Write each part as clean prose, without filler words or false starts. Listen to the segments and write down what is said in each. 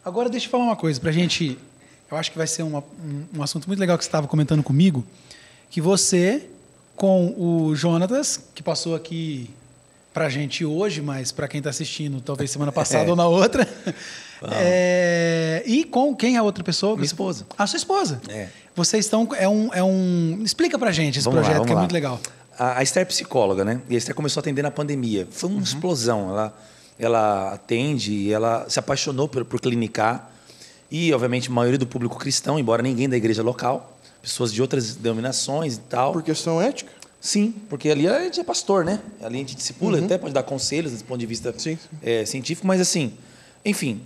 Agora deixa eu falar uma coisa pra gente. Eu acho que vai ser um assunto muito legal que você estava comentando comigo, que você, com o Jonatas, que passou aqui pra gente hoje, mas para quem está assistindo, talvez semana passada ou na outra. E com quem é a outra pessoa? Minha esposa. A sua esposa. É. Vocês estão... Explica pra gente esse projeto, que é muito legal. A Esther é psicóloga, né? E a Esther começou a atender na pandemia. Foi uma explosão. Ela atende e ela se apaixonou por clinicar. E, obviamente, a maioria do público cristão, embora ninguém da igreja local, pessoas de outras denominações e tal. Por questão ética? Sim, porque ali a gente é pastor, né? Ali a gente discipula, até pode dar conselhos desse ponto de vista científico, mas assim, enfim.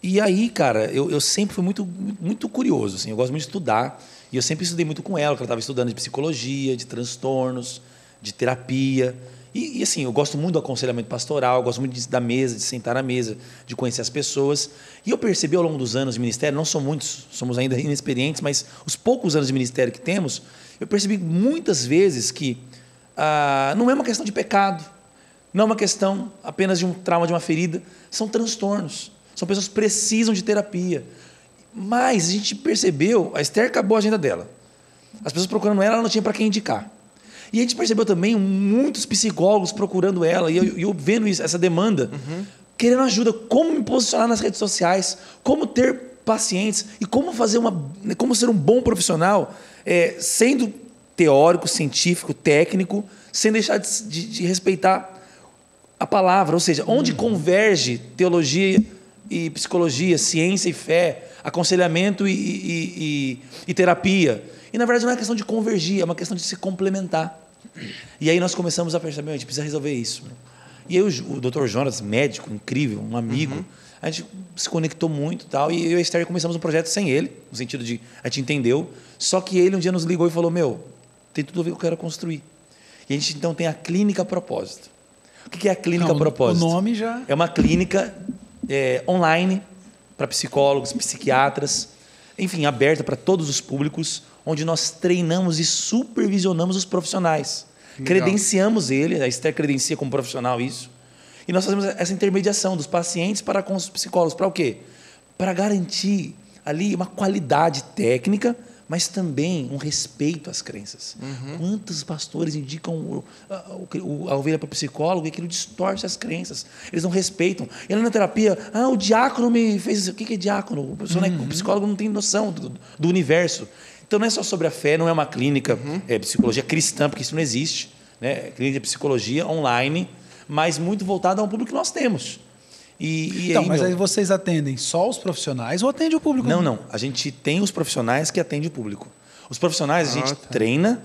E aí, cara, eu sempre fui muito curioso, assim, eu gosto muito de estudar, e eu sempre estudei muito com ela, porque ela estava estudando de psicologia, de transtornos, de terapia. E assim, eu gosto muito do aconselhamento pastoral, eu gosto muito da mesa, de sentar na mesa, de conhecer as pessoas. E eu percebi ao longo dos anos de ministério, não são muitos, somos ainda inexperientes, mas os poucos anos de ministério que temos, eu percebi muitas vezes que não é uma questão de pecado, não é uma questão apenas de um trauma, de uma ferida, são transtornos. São pessoas que precisam de terapia. Mas a gente percebeu, a Esther acabou a agenda dela. As pessoas procurando ela não tinha para quem indicar. E a gente percebeu também muitos psicólogos procurando ela, e eu vendo isso, essa demanda, querendo ajuda, como me posicionar nas redes sociais, como ter pacientes e como ser um bom profissional, sendo teórico, científico, técnico, sem deixar de respeitar a palavra. Ou seja, onde converge teologia e psicologia, ciência e fé, aconselhamento e terapia. E, na verdade, não é uma questão de convergir, é uma questão de se complementar. E aí nós começamos a perceber, a gente precisa resolver isso. E aí o Dr. Jonas, médico incrível, um amigo, a gente se conectou muito, tal, e eu e a Esther começamos um projeto sem ele, no sentido de a gente entendeu, só que ele um dia nos ligou e falou, tem tudo a ver com o que eu quero construir. E a gente então tem a Clínica Propósito. O que é a Clínica Propósito? O nome já... É uma clínica online para psicólogos, psiquiatras, enfim, aberta para todos os públicos, onde nós treinamos e supervisionamos os profissionais. Legal. Credenciamos ele, a Esther credencia como profissional isso, e nós fazemos essa intermediação dos pacientes para com os psicólogos. Para o quê? Para garantir ali uma qualidade técnica, mas também um respeito às crenças. Quantos pastores indicam a ovelha para o psicólogo e aquilo distorce as crenças? Eles não respeitam. E ali na terapia, o diácono me fez isso. O que é diácono? O psicólogo não tem noção do universo. Então não é só sobre a fé, não é uma clínica psicologia cristã, porque isso não existe, né? Clínica de psicologia online, mas muito voltada a um público que nós temos. Mas aí vocês atendem só os profissionais ou atende o público? Não. A gente tem os profissionais que atendem o público. Os profissionais a gente treina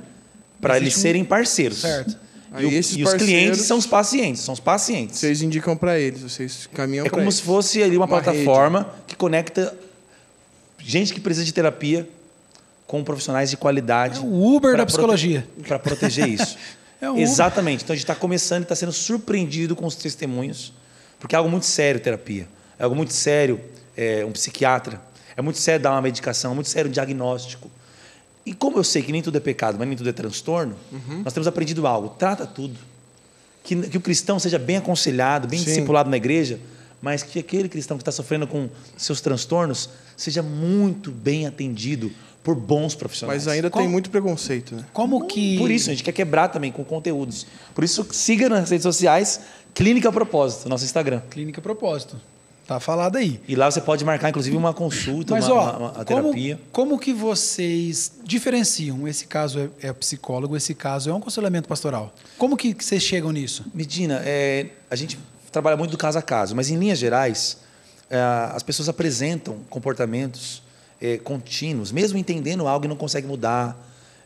para eles serem parceiros. Certo. E os clientes são os pacientes. Vocês indicam para eles, vocês caminham para eles. É como se fosse ali uma plataforma que conecta gente que precisa de terapia com profissionais de qualidade. É o Uber da psicologia. Para proteger isso. Exatamente. Então a gente está começando e está sendo surpreendido com os testemunhos, porque é algo muito sério terapia. É algo muito sério um psiquiatra. É muito sério dar uma medicação, é muito sério um diagnóstico. E como eu sei que nem tudo é pecado, mas nem tudo é transtorno, nós temos aprendido algo. Trata tudo. Que o cristão seja bem aconselhado, bem discipulado na igreja, mas que aquele cristão que está sofrendo com seus transtornos seja muito bem atendido por bons profissionais. Mas ainda tem muito preconceito, né? Por isso, a gente quer quebrar também com conteúdos. Por isso, siga nas redes sociais Clínica Propósito, nosso Instagram. Clínica Propósito. Tá falado aí. E lá você pode marcar, inclusive, uma consulta, uma terapia. Como que vocês diferenciam? Esse caso é psicólogo, esse caso é um aconselhamento pastoral. Como que vocês chegam nisso? Medina, a gente trabalha muito do caso a caso, mas, em linhas gerais, as pessoas apresentam comportamentos contínuos, mesmo entendendo algo e não conseguem mudar.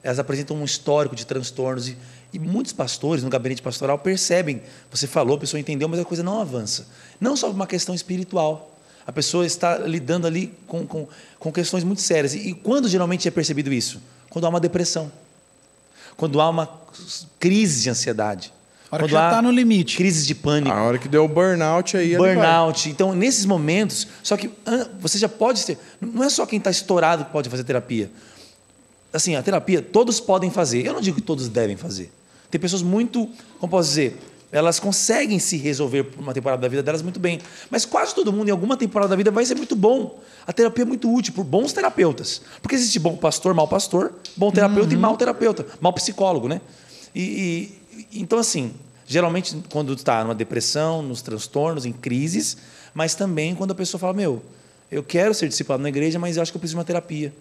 Elas apresentam um histórico de transtornos e muitos pastores no gabinete pastoral percebem, você falou, a pessoa entendeu, mas a coisa não avança. Não só uma questão espiritual. A pessoa está lidando ali com questões muito sérias. E quando geralmente é percebido isso? Quando há uma depressão. Quando há uma crise de ansiedade. A hora que já está no limite. Crises de pânico. A hora que deu o burnout aí. Burnout. Então, nesses momentos, só que você já pode ter. Não é só quem está estourado que pode fazer terapia. Assim, a terapia, todos podem fazer. Eu não digo que todos devem fazer. Tem pessoas muito, como posso dizer, elas conseguem se resolver por uma temporada da vida delas muito bem. Mas quase todo mundo, em alguma temporada da vida, vai ser muito bom. A terapia é muito útil por bons terapeutas. Porque existe bom pastor, bom terapeuta e mau terapeuta, mau psicólogo, né? Então, assim, geralmente quando está numa depressão, nos transtornos, em crises, mas também quando a pessoa fala, eu quero ser discipulado na igreja, mas eu acho que eu preciso de uma terapia.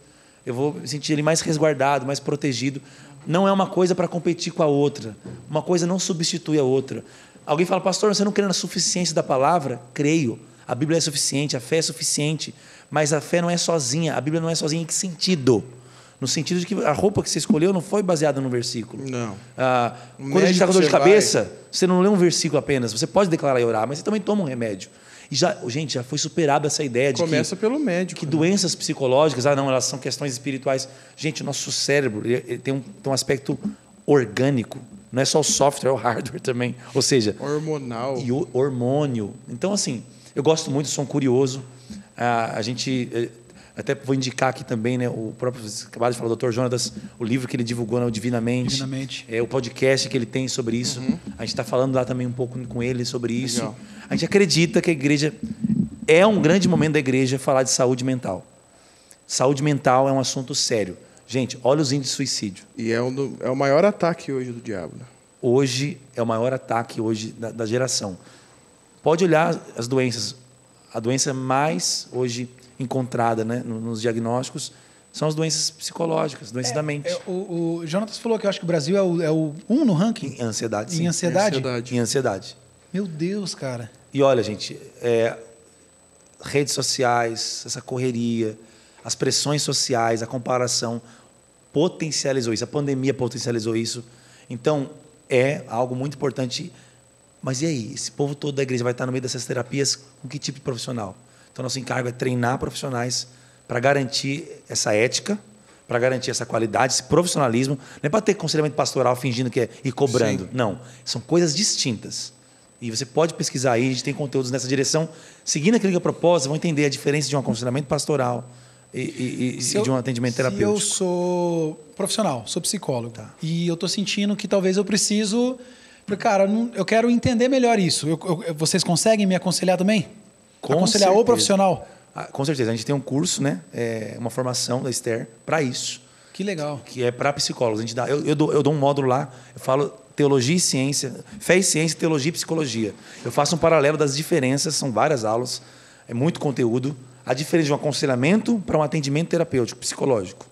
Eu vou me sentir ele mais resguardado, mais protegido. Não é uma coisa para competir com a outra. Uma coisa não substitui a outra. Alguém fala, pastor, você não crê na suficiência da palavra? Creio. A Bíblia é suficiente, a fé é suficiente. Mas a fé não é sozinha. A Bíblia não é sozinha em que sentido? No sentido de que a roupa que você escolheu não foi baseada no versículo. Não. Quando a gente está com dor de cabeça, você não lê um versículo apenas. Você pode declarar e orar, mas você também toma um remédio. E já foi superada essa ideia de Começa pelo médico. Que doenças psicológicas, elas são questões espirituais. Gente, o nosso cérebro ele tem um aspecto orgânico. Não é só o software, é o hardware também. Ou seja... hormonal. E o hormônio. Então, assim, eu gosto muito, sou um curioso. A gente... Até vou indicar aqui também, né, o próprio, acabado de falar, o Dr. Jonatas, o livro que ele divulgou, né, o Divinamente. O podcast que ele tem sobre isso. A gente está falando lá também um pouco com ele sobre isso. Legal. A gente acredita que a igreja... É um grande momento da igreja falar de saúde mental. Saúde mental é um assunto sério. Gente, olha os índices de suicídio. E é o maior ataque hoje do diabo. Né? Hoje é o maior ataque hoje da geração. Pode olhar as doenças. A doença mais hoje encontrada, né, nos diagnósticos são as doenças psicológicas, doenças da mente. O Jonatas falou que eu acho que o Brasil é o 1 no ranking. Em ansiedade, sim. Em ansiedade? Em ansiedade. Meu Deus, cara. E olha, gente, redes sociais, essa correria, as pressões sociais, a comparação potencializou isso. A pandemia potencializou isso. Então, é algo muito importante. Mas e aí? Esse povo todo da igreja vai estar no meio dessas terapias com que tipo de profissional? Então, nosso encargo é treinar profissionais para garantir essa ética, para garantir essa qualidade, esse profissionalismo. Não é para ter aconselhamento pastoral fingindo que é ir cobrando. Sim. Não. São coisas distintas. E você pode pesquisar aí, a gente tem conteúdos nessa direção. Seguindo aquilo que é proposta, vão entender a diferença de um aconselhamento pastoral e de um atendimento terapêutico. Eu sou profissional, sou psicólogo. Tá. E eu estou sentindo que talvez eu preciso... Cara, eu quero entender melhor isso. Vocês conseguem me aconselhar também? Aconselhar o profissional? Com certeza. A gente tem um curso, né? Uma formação da Esther para isso. Que legal. Que é para psicólogos. A gente dá, eu dou um módulo lá, eu falo teologia e ciência, fé e ciência, teologia e psicologia. Eu faço um paralelo das diferenças, são várias aulas, é muito conteúdo. A diferença de um aconselhamento para um atendimento terapêutico, psicológico.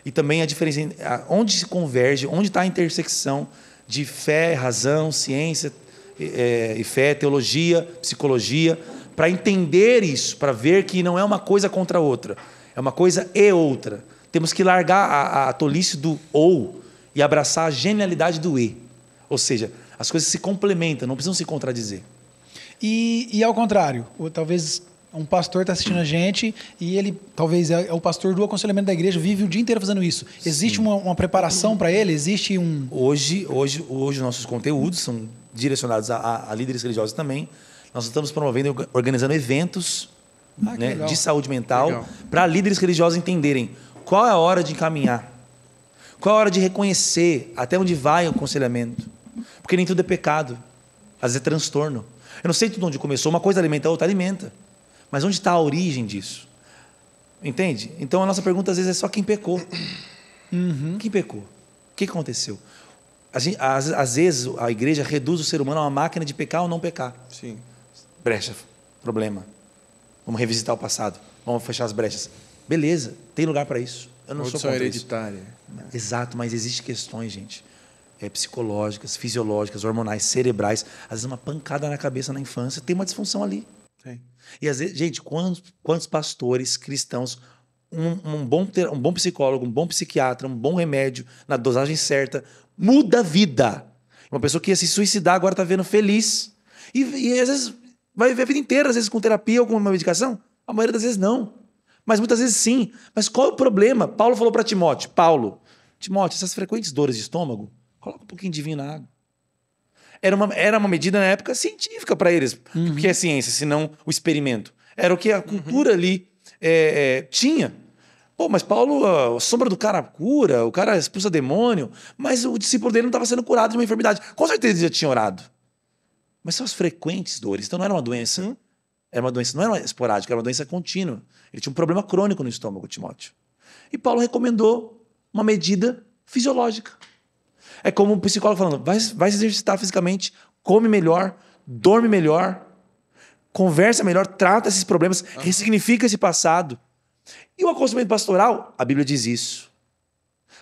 E também a diferença onde se converge, onde está a intersecção de fé, razão, ciência e fé, teologia, psicologia, para entender isso, para ver que não é uma coisa contra a outra, é uma coisa e outra. Temos que largar a tolice do ou e abraçar a genialidade do e. Ou seja, as coisas se complementam, não precisam se contradizer. E ao contrário, talvez um pastor está assistindo a gente e ele talvez é o pastor do aconselhamento da igreja, vive o dia inteiro fazendo isso. Existe uma preparação para ele? Existe um... Hoje nossos conteúdos são direcionados a líderes religiosos também. Nós estamos promovendo, organizando eventos né, de saúde mental para líderes religiosos entenderem qual é a hora de encaminhar, qual é a hora de reconhecer até onde vai o aconselhamento. Porque nem tudo é pecado, às vezes é transtorno. Eu não sei tudo onde começou, uma coisa alimenta, a outra alimenta. Mas onde está a origem disso? Entende? Então a nossa pergunta às vezes é só quem pecou. Quem pecou? O que aconteceu? Às vezes a igreja reduz o ser humano a uma máquina de pecar ou não pecar. Sim. Brecha, problema. Vamos revisitar o passado. Vamos fechar as brechas. Beleza, tem lugar para isso. Eu não sou contra hereditária. Isso. Exato, mas existem questões, gente, psicológicas, fisiológicas, hormonais, cerebrais. Às vezes uma pancada na cabeça na infância, tem uma disfunção ali. Tem. E às vezes, gente, quantos pastores cristãos, um bom psicólogo, um bom psiquiatra, um bom remédio, na dosagem certa, muda a vida. Uma pessoa que ia se suicidar agora está vendo feliz. E às vezes vai viver a vida inteira, às vezes com terapia ou com uma medicação. A maioria das vezes não. Mas muitas vezes sim. Mas qual é o problema? Paulo falou para Timóteo, Timóteo, essas frequentes dores de estômago, coloca um pouquinho de vinho na água. Era uma medida na época científica para eles. Porque é ciência, senão o experimento. Era o que a cultura ali tinha. Pô, mas Paulo, a sombra do cara cura, o cara expulsa demônio, mas o discípulo dele não estava sendo curado de uma enfermidade. Com certeza ele já tinha orado. Mas são as frequentes dores. Então não era uma doença. Era uma doença, não era uma esporádica, era uma doença contínua. Ele tinha um problema crônico no estômago, Timóteo. E Paulo recomendou uma medida fisiológica. É como um psicólogo falando, vai se exercitar fisicamente, come melhor, dorme melhor, conversa melhor, trata esses problemas, ressignifica esse passado. E o aconselhamento pastoral, a Bíblia diz isso.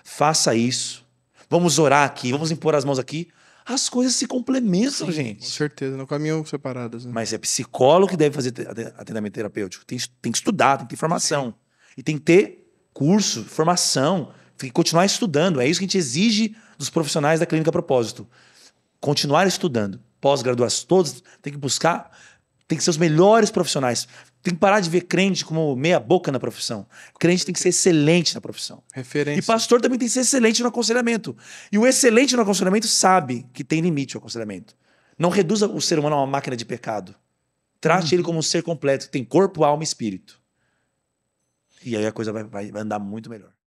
Faça isso. Vamos orar aqui, vamos impor as mãos aqui. As coisas se complementam, gente. Com certeza, não caminham separadas. Né? Mas é psicólogo que deve fazer atendimento terapêutico. Tem que estudar, tem que ter formação. E tem que ter curso, formação, tem que continuar estudando. É isso que a gente exige dos profissionais da Clínica Propósito. Continuar estudando. Pós-graduação, todos tem que buscar, tem que ser os melhores profissionais. Tem que parar de ver crente como meia boca na profissão. Crente tem que ser excelente na profissão. Referência. E pastor também tem que ser excelente no aconselhamento. E o excelente no aconselhamento sabe que tem limite o aconselhamento. Não reduza o ser humano a uma máquina de pecado. Trate ele como um ser completo, que tem corpo, alma e espírito. E aí a coisa vai andar muito melhor.